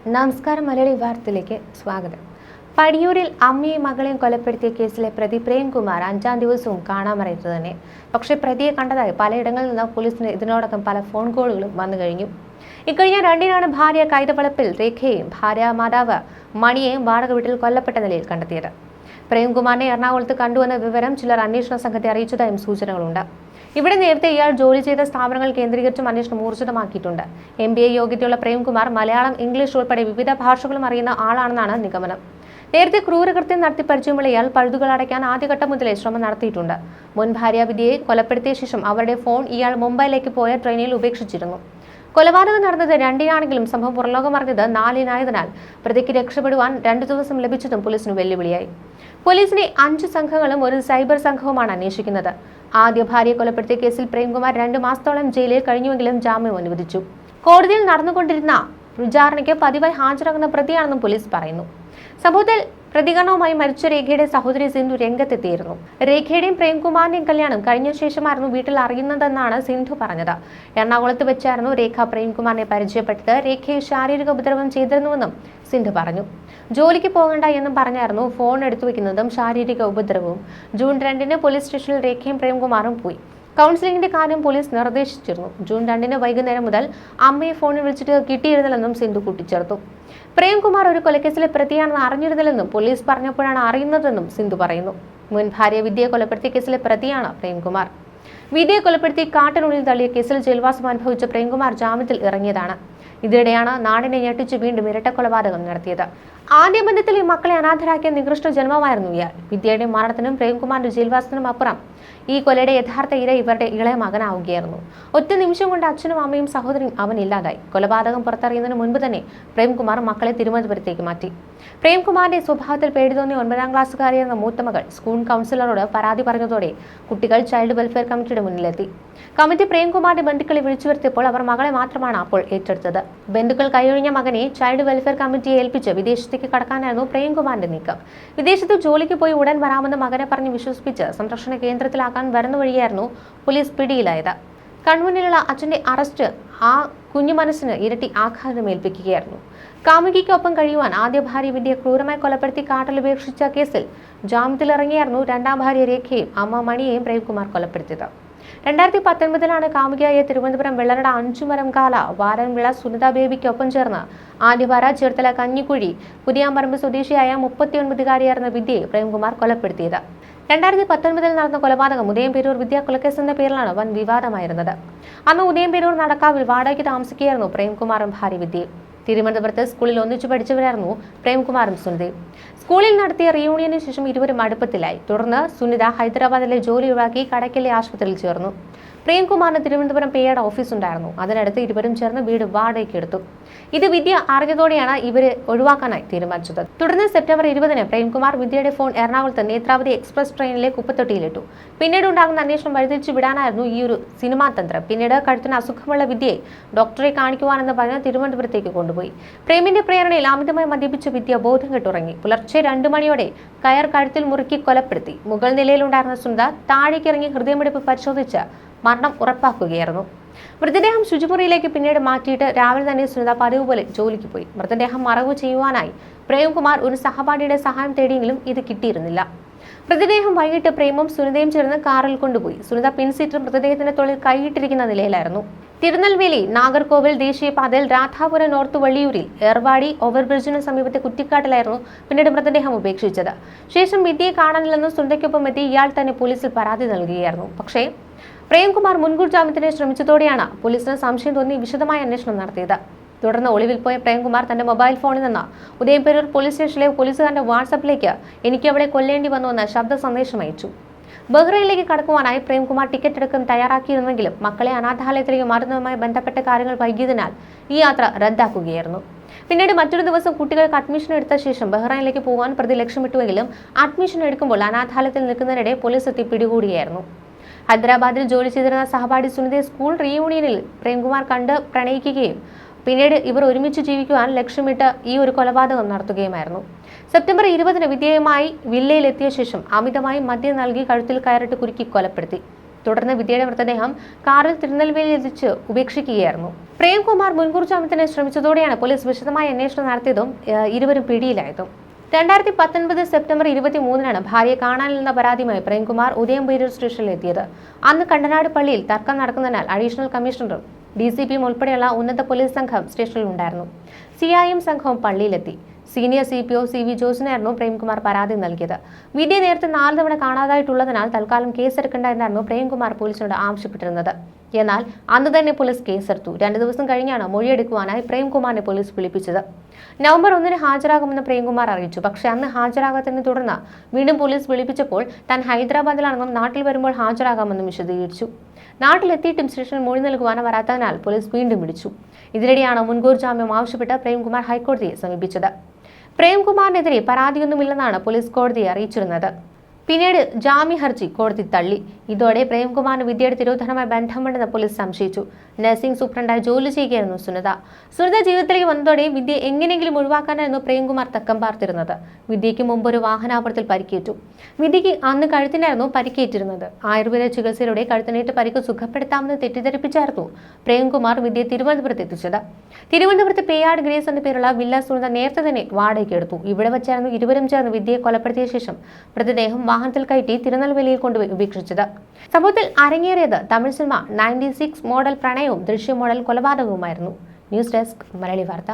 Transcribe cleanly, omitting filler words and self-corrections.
നമസ്കാരം. മലയാളി വാർത്തയിലേക്ക് സ്വാഗതം. പടിയൂരിൽ അമ്മയും മകളെയും കൊലപ്പെടുത്തിയ കേസിലെ പ്രതി പ്രേംകുമാർ 5-ാം ദിവസവും കാണാമറയത്ത് തന്നെ. പക്ഷേ പ്രതിയെ കണ്ടതായി പലയിടങ്ങളിൽ നിന്ന് പോലീസിന് ഇതിനോടകം പല ഫോൺ കോളുകളും വന്നു കഴിഞ്ഞു. ഇക്കഴിഞ്ഞ 2-നാണ് ഭാര്യ കൈതവളപ്പിൽ രേഖയെയും ഭാര്യ മാതാവ് മണിയെയും വാടക വീട്ടിൽ കൊല്ലപ്പെട്ട നിലയിൽ കണ്ടെത്തിയത്. പ്രേംകുമാറിനെ എറണാകുളത്ത് കണ്ടുവന്ന വിവരം ചിലർ അന്വേഷണ സംഘത്തെ അറിയിച്ചതായും സൂചനകളുണ്ട്. ഇവിടെ നേരത്തെ ഇയാൾ ജോലി ചെയ്ത സ്ഥാപനങ്ങൾ കേന്ദ്രീകരിച്ചും അന്വേഷണം ഊർജിതമാക്കിയിട്ടുണ്ട്. MBA യോഗ്യതയുള്ള പ്രേംകുമാർ മലയാളം, ഇംഗ്ലീഷ് ഉൾപ്പെടെ വിവിധ ഭാഷകളും അറിയുന്ന ആളാണെന്നാണ് നിഗമനം. നേരത്തെ ക്രൂരകൃത്യം നടത്തി പരിചയമുള്ള ഇയാൾ പഴുതുകൾ അടയ്ക്കാൻ ആദ്യഘട്ടം മുതലേ ശ്രമം നടത്തിയിട്ടുണ്ട്. മുൻ ഭാര്യ വിദ്യയെ കൊലപ്പെടുത്തിയ ശേഷം അവരുടെ ഫോൺ ഇയാൾ മുംബൈയിലേക്ക് പോയ ട്രെയിനിൽ ഉപേക്ഷിച്ചിരുന്നു. കൊലപാതകം നടന്നത് 2-നാണെങ്കിലും സംഭവം പുറലോകമറിഞ്ഞത് 4-നായതിനാൽ പ്രതിക്ക് രക്ഷപ്പെടുവാൻ 2 ദിവസം ലഭിച്ചതും പോലീസിന് വെല്ലുവിളിയായി. പോലീസിനെ 5 സംഘങ്ങളും ഒരു സൈബർ സംഘവുമാണ് അന്വേഷിക്കുന്നത്. ആദ്യ ഭാര്യയെ കൊലപ്പെടുത്തിയ കേസിൽ പ്രേംകുമാർ 2 മാസത്തോളം ജയിലിൽ കഴിഞ്ഞുവെങ്കിലും ജാമ്യം അനുവദിച്ചു. കോടതിയിൽ നടന്നുകൊണ്ടിരുന്ന വിചാരണയ്ക്ക് പതിവായി ഹാജരാകുന്ന പ്രതിയാണെന്നും പോലീസ് പറയുന്നു. സംഭവത്തിൽ പ്രതികരണവുമായി മരിച്ച രേഖയുടെ സഹോദരി സിന്ധു രംഗത്തെത്തിയിരുന്നു. രേഖയുടെയും പ്രേംകുമാറിന്റെയും കല്യാണം കഴിഞ്ഞ ശേഷമായിരുന്നു വീട്ടിൽ അറിയുന്നതെന്നാണ് സിന്ധു പറഞ്ഞത്. എറണാകുളത്ത് വെച്ചായിരുന്നു രേഖ പ്രേംകുമാറിനെ പരിചയപ്പെട്ടത്. രേഖയെ ശാരീരിക ഉപദ്രവം ചെയ്തിരുന്നുവെന്നും സിന്ധു പറഞ്ഞു. ജോലിക്ക് പോകണ്ട എന്നും പറഞ്ഞായിരുന്നു ഫോൺ എടുത്തു വെക്കുന്നതും ശാരീരിക ഉപദ്രവവും. ജൂൺ 2-ന് പോലീസ് സ്റ്റേഷനിൽ രേഖയും പ്രേംകുമാറും പോയി. കൗൺസിലിംഗിന്റെ കാര്യം പോലീസ് നിർദ്ദേശിച്ചിരുന്നു. ജൂൺ 2-ന് വൈകുന്നേരം മുതൽ അമ്മയെ ഫോണിൽ വിളിച്ചിട്ട് കിട്ടിയിരുന്നില്ലെന്നും സിന്ധു കൂട്ടിച്ചേർത്തു. പ്രേംകുമാർ ഒരു കൊലക്കേസിലെ പ്രതിയാണെന്ന് അറിഞ്ഞിരുന്നില്ലെന്നും പോലീസ് പറഞ്ഞപ്പോഴാണ് അറിയുന്നതെന്നും സിന്ധു പറയുന്നു. മുൻ ഭാര്യ വിദ്യയെ കൊലപ്പെടുത്തിയ കേസിലെ പ്രതിയാണ് പ്രേംകുമാർ. വിദ്യയെ കൊലപ്പെടുത്തി കാട്ടിനുള്ളിൽ തള്ളിയ കേസിൽ ജയിൽവാസം അനുഭവിച്ച പ്രേംകുമാർ ജാമ്യത്തിൽ ഇറങ്ങിയതാണ്. ഇതിനിടെയാണ് നാടിനെ ഞെട്ടിച്ച് വീണ്ടും ഇരട്ട കൊലപാതകം നടത്തിയത്. ആദ്യ ബന്ധത്തിൽ ഈ മക്കളെ അനാഥരാക്കിയ നികൃഷ്ട ജന്മമായിരുന്നു ഇയാൾ. വിദ്യയുടെ മരണത്തിനും പ്രേംകുമാറിന്റെ ജയിൽവാസത്തിനും അപ്പുറം ഈ കൊലയുടെ യഥാർത്ഥ ഇര ഇവരുടെ ഇളയ മകനാവുകയായിരുന്നു. ഒറ്റ നിമിഷം കൊണ്ട് അച്ഛനും അമ്മയും സഹോദരിയും അവൻ ഇല്ലാതായി. കൊലപാതകം പുറത്തറിയുന്നതിന് മുൻപ് തന്നെ പ്രേംകുമാർ മക്കളെ തിരുവനന്തപുരത്തേക്ക് മാറ്റി. പ്രേംകുമാറിന്റെ സ്വഭാവത്തിൽ പേടി തോന്നിയ 9-ാം ക്ലാസ്സുകാരിയായിരുന്ന മൂത്ത മകൾ സ്കൂൾ കൗൺസിലറോട് പരാതി പറഞ്ഞതോടെ കുട്ടികൾ ചൈൽഡ് വെൽഫെയർ കമ്മിറ്റിയുടെ മുന്നിലെത്തി. കമ്മിറ്റി പ്രേംകുമാറിന്റെ ബന്ധുക്കളെ വിളിച്ചു വരുത്തിയപ്പോൾ അവർ മകളെ മാത്രമാണ് അപ്പോൾ ഏറ്റെടുത്തത്. ബന്ധുക്കൾ കൈയൊഴിഞ്ഞ മകനെ ചൈൽഡ് വെൽഫെയർ കമ്മിറ്റിയെ ഏൽപ്പിച്ച് വിദേശത്തേക്ക് കടക്കാനായിരുന്നു പ്രേംകുമാറിന്റെ നീക്കം. വിദേശത്ത് ജോലിക്ക് പോയി ഉടൻ വരാമെന്ന് മകനെ പറഞ്ഞ് വിശ്വസിപ്പിച്ച് സംരക്ഷണ കേന്ദ്രത്തിലാക്കാൻ വരുന്ന വഴിയായിരുന്നു പോലീസ് പിടിയിലായത്. കൺമുന്നിലുള്ള അച്ഛന്റെ അറസ്റ്റ് ആ കുഞ്ഞു മനസ്സിന് ഇരട്ടി ആഘാതമേൽപ്പിക്കുകയായിരുന്നു. കാമുകിക്കൊപ്പം കഴിയുവാൻ ആദ്യ ഭാര്യ വിദ്യയെ ക്രൂരമായി കൊലപ്പെടുത്തി കാട്ടിൽ ഉപേക്ഷിച്ച കേസിൽ ജാമ്യത്തിലിറങ്ങിയായിരുന്നു 2-ാം ഭാര്യ രേഖയും അമ്മ മണിയെയും പ്രേംകുമാർ കൊലപ്പെടുത്തിയത്. 2019-ലാണ് കാമുകിയായ തിരുവനന്തപുരം വെള്ളറട അഞ്ചുമരംകാല വാരൻവിള സുനിത ബേബിക്കൊപ്പം ചേർന്ന് ആദ്യഭാര്യ ചേർത്തല കഞ്ഞിക്കുഴി പുതിയാമ്പറമ്പ് സ്വദേശിയായ 39-കാരിയായിരുന്ന വിദ്യയെ പ്രേംകുമാർ കൊലപ്പെടുത്തിയത്. 2019-ൽ നടന്ന കൊലപാതകം ഉദയംപേരൂർ വിദ്യാ കൊലക്കേസ് എന്ന പേരിലാണ് വൻ വിവാദമായിരുന്നത്. അന്ന് ഉദയംപേരൂർ നടക്കാവിൽ വാടകയ്ക്ക് താമസിക്കുകയായിരുന്നു പ്രേംകുമാറും ഭാര്യ വിദ്യയും. തിരുവനന്തപുരത്ത് സ്കൂളിൽ ഒന്നിച്ചു പഠിച്ചവരായിരുന്നു പ്രേംകുമാറും സുനിതയും. സ്കൂളിൽ നടത്തിയ റീയൂണിയന് ശേഷം ഇരുവരും അടുപ്പത്തിലായി. തുടർന്ന് സുനിത ഹൈദരാബാദിലെ ജോലി ഒഴിവാക്കി കടയ്ക്കലെ ആശുപത്രിയിൽ ചേർന്നു. പ്രേംകുമാറിന് തിരുവനന്തപുരം പേയുടെ ഓഫീസ് ഉണ്ടായിരുന്നു. അതിനടുത്ത് ഇരുവരും ചേർന്ന് വീട് വാടകയ്ക്ക് എടുത്തു. ഇത് വിദ്യ അറിഞ്ഞതോടെയാണ് ഇവര് ഒഴിവാക്കാനായി തീരുമാനിച്ചത്. തുടർന്ന് സെപ്റ്റംബർ 20-ന് പ്രേംകുമാർ വിദ്യയുടെ ഫോൺ എറണാകുളത്ത് നേത്രാവതി എക്സ്പ്രസ് ട്രെയിനിലെ കുപ്പത്തൊട്ടിയിലിട്ടു. പിന്നീട് ഉണ്ടാകുന്ന അന്വേഷണം വഴിതിരിച്ചു വിടാനായിരുന്നു ഈ ഒരു സിനിമാ തന്ത്രം. പിന്നീട് കഴുത്തിന് അസുഖമുള്ള വിദ്യയെ ഡോക്ടറെ കാണിക്കുവാനെന്ന് പറഞ്ഞ് തിരുവനന്തപുരത്തേക്ക് കൊണ്ടുപോയി. പ്രേമിന്റെ പ്രേരണയിൽ അമിതമായി മദ്യപിച്ച വിദ്യ ബോധം കെട്ടുറങ്ങി. പുലർച്ചെ 2 മണിയോടെ കയർ കഴുത്തിൽ മുറുക്കി കൊലപ്പെടുത്തി. മുകൾ നിലയിലുണ്ടായിരുന്ന സുനിത താഴേക്കിറങ്ങി ഹൃദയമിടിപ്പ് പരിശോധിച്ച് മരണം ഉറപ്പാക്കുകയായിരുന്നു. മൃതദേഹം ശുചിമുറിയിലേക്ക് പിന്നീട് മാറ്റിയിട്ട് രാവിലെ തന്നെ സുനിത പതിവ് പോലെ ജോലിക്ക് പോയി. മൃതദേഹം മറവു ചെയ്യുവാനായി പ്രേംകുമാർ ഒരു സഹപാഠിയുടെ സഹായം തേടിയെങ്കിലും ഇത് കിട്ടിയിരുന്നില്ല. മൃതദേഹം വൈകിട്ട് പ്രേമും സുനിതയും ചേർന്ന് കാറിൽ കൊണ്ടുപോയി. സുനിത പിൻസീറ്റിൽ മൃതദേഹത്തിന്റെ തോളിൽ കൈയിട്ടിരിക്കുന്ന നിലയിലായിരുന്നു. തിരുനെൽവേലി നാഗർകോവിൽ ദേശീയപാതയിൽ രാധാപുരം നോർത്ത് വള്ളിയൂരിൽ ഏർവാടി ഓവർബ്രിഡ്ജിന് സമീപത്തെ കുറ്റിക്കാട്ടിലായിരുന്നു പിന്നീട് മൃതദേഹം ഉപേക്ഷിച്ചത്. ശേഷം വിദ്യയെ കാണാനില്ലെന്ന് സുനിതയ്ക്കൊപ്പം എത്തി ഇയാൾ തന്നെ പോലീസിൽ പരാതി നൽകുകയായിരുന്നു. പക്ഷേ പ്രേംകുമാർ മുൻകൂർ ജാമ്യത്തിന് ശ്രമിച്ചതോടെയാണ് പോലീസിന് സംശയം തോന്നി വിശദമായ അന്വേഷണം നടത്തിയത്. തുടർന്ന് ഒളിവിൽ പോയ പ്രേംകുമാർ തന്റെ മൊബൈൽ ഫോണിൽ നിന്ന് ഉദയംപേരൂർ പോലീസ് സ്റ്റേഷനിലെ പോലീസുകാരന്റെ വാട്സാപ്പിലേക്ക് എനിക്ക് അവിടെ കൊല്ലേണ്ടി വന്നുവെന്ന ശബ്ദ സന്ദേശം അയച്ചു. ബഹ്റൈനിലേക്ക് കടക്കുവാനായി പ്രേംകുമാർ ടിക്കറ്റ് എടുക്കാൻ തയ്യാറാക്കിയിരുന്നെങ്കിലും മക്കളെ അനാഥാലയത്തിലേക്ക് മാറ്റുന്നതുമായി ബന്ധപ്പെട്ട കാര്യങ്ങൾ വൈകിയതിനാൽ ഈ യാത്ര റദ്ദാക്കുകയായിരുന്നു. പിന്നീട് മറ്റൊരു ദിവസം കുട്ടികൾക്ക് അഡ്മിഷൻ എടുത്ത ശേഷം ബഹ്റൈനിലേക്ക് പോകാൻ പ്രതി ലക്ഷ്യമിട്ടുവെങ്കിലും അഡ്മിഷൻ എടുക്കുമ്പോൾ അനാഥാലയത്തിൽ നിൽക്കുന്നതിനിടെ പോലീസ് എത്തി പിടികൂടുകയായിരുന്നു. ഹൈദരാബാദിൽ ജോലി ചെയ്തിരുന്ന സഹപാഠി സുനിതയെ സ്കൂൾ റീയൂണിയനിൽ പ്രേംകുമാർ കണ്ട് പ്രണയിക്കുകയും പിന്നീട് ഇവർ ഒരുമിച്ച് ജീവിക്കുവാൻ ലക്ഷ്യമിട്ട് ഈ ഒരു കൊലപാതകം നടത്തുകയുമായിരുന്നു. സെപ്റ്റംബർ 20-ന് വിദ്യയുമായി വില്ലയിലെത്തിയ ശേഷം അമിതമായി മദ്യം നൽകി കഴുത്തിൽ കയറിട്ട് കുരുക്കി കൊലപ്പെടുത്തി. തുടർന്ന് വിദ്യയുടെ മൃതദേഹം കാറിൽ തിരുനെൽവേലിയിൽ എത്തിച്ച് ഉപേക്ഷിക്കുകയായിരുന്നു. പ്രേംകുമാർ മുൻകൂർ ജാമ്യത്തിന് ശ്രമിച്ചതോടെയാണ് പോലീസ് വിശദമായ അന്വേഷണം നടത്തിയതും ഇരുവരും പിടിയിലായതും. 2019 സെപ്റ്റംബർ 23-നാണ് ഭാര്യയെ കാണാനില്ലെന്ന പരാതിയുമായി പ്രേംകുമാർ ഉദയംപേരൂർ സ്റ്റേഷനിൽ എത്തിയത്. അന്ന് കണ്ടനാട് പള്ളിയിൽ തർക്കം നടക്കുന്നതിനാൽ അഡീഷണൽ കമ്മീഷണറും DCPയും ഉൾപ്പെടെയുള്ള ഉന്നത പോലീസ് സംഘം സ്റ്റേഷനിൽ ഉണ്ടായിരുന്നു. CIM സംഘവും പള്ളിയിലെത്തി. സീനിയർ CPO CV ജോസിനായിരുന്നു പ്രേംകുമാർ പരാതി നൽകിയത്. വിദ്യ നേരത്തെ 4 തവണ കാണാതായിട്ടുള്ളതിനാൽ തൽക്കാലം കേസെടുക്കേണ്ട എന്നായിരുന്നു പ്രേംകുമാർ പോലീസിനോട് ആവശ്യപ്പെട്ടിരുന്നത്. എന്നാൽ അന്ന് തന്നെ പോലീസ് കേസെടുത്തു. 2 ദിവസം കഴിഞ്ഞാണ് മൊഴിയെടുക്കുവാനായി പ്രേംകുമാറിനെ പോലീസ് വിളിപ്പിച്ചത്. നവംബർ 1-ന് ഹാജരാകുമെന്ന് പ്രേംകുമാർ അറിയിച്ചു. പക്ഷേ അന്ന് ഹാജരാകാത്തതിനെ തുടർന്ന് വീണ്ടും പോലീസ് വിളിപ്പിച്ചപ്പോൾ താൻ ഹൈദരാബാദിലാണെന്നും നാട്ടിൽ വരുമ്പോൾ ഹാജരാകാമെന്നും വിശദീകരിച്ചു. നാട്ടിലെത്തിയിട്ടും സ്റ്റേഷനിൽ മൊഴി നൽകുവാൻ വരാത്തതിനാൽ പോലീസ് വീണ്ടും വിളിച്ചു. ഇതിനിടെയാണ് മുൻകൂർ ജാമ്യം ആവശ്യപ്പെട്ട് പ്രേംകുമാർ ഹൈക്കോടതിയെ സമീപിച്ചത്. പ്രേംകുമാറിനെതിരെ പരാതിയൊന്നുമില്ലെന്നാണ് പോലീസ് കോടതിയെ അറിയിച്ചിരുന്നത്. പിന്നീട് ജാമ്യ ഹർജി കോടതി തള്ളി. ഇതോടെ പ്രേംകുമാറിന് വിദ്യയുടെ തിരോധാനവുമായി ബന്ധമുണ്ടെന്ന് പോലീസ് സംശയിച്ചു. നഴ്സിംഗ് സൂപ്രണ്ടായി ജോലി ചെയ്യുകയായിരുന്നു സുനിത. ജീവിതത്തിലേക്ക് വന്നതോടെ വിദ്യ എങ്ങനെയെങ്കിലും ഒഴിവാക്കാനായിരുന്നു പ്രേംകുമാർ തക്കം പാർത്തിരുന്നത്. വിദ്യയ്ക്ക് മുമ്പ് ഒരു വാഹനാപകടത്തിൽ പരിക്കേറ്റു. വിദ്യയ്ക്ക് അന്ന് കഴുത്തിനായിരുന്നു പരിക്കേറ്റിരുന്നത്. ആയുർവേദ ചികിത്സയിലൂടെ കഴുത്തിനേറ്റ പരിക്ക് സുഖപ്പെടുത്താമെന്ന് തെറ്റിദ്ധരിപ്പിച്ചായിരുന്നു പ്രേംകുമാർ വിദ്യയെ തിരുവനന്തപുരത്ത് എത്തിച്ചത്. തിരുവനന്തപുരത്ത് പേയാട് ഗ്രേസ് എന്ന പേരുള്ള വില്ല സുനിത നേരത്തെ തന്നെ വാടകയ്ക്ക് എടുത്തു. ഇവിടെ വച്ചായിരുന്നു ഇരുവരും ചേർന്ന് വിദ്യയെ കൊലപ്പെടുത്തിയ ശേഷം മൃതദേഹം വാഹനത്തിൽ കയറ്റി തിരുനെൽവേലിയിൽ കൊണ്ടുപോയി ഉപേക്ഷിച്ചത്. സംഭവത്തിൽ അരങ്ങേറിയത് തമിഴ് സിനിമ 96 മോഡൽ പ്രണയവും ദൃശ്യ മോഡൽ കൊലപാതകവുമായിരുന്നു. ന്യൂസ് ഡെസ്ക് മലയാളി വാർത്ത.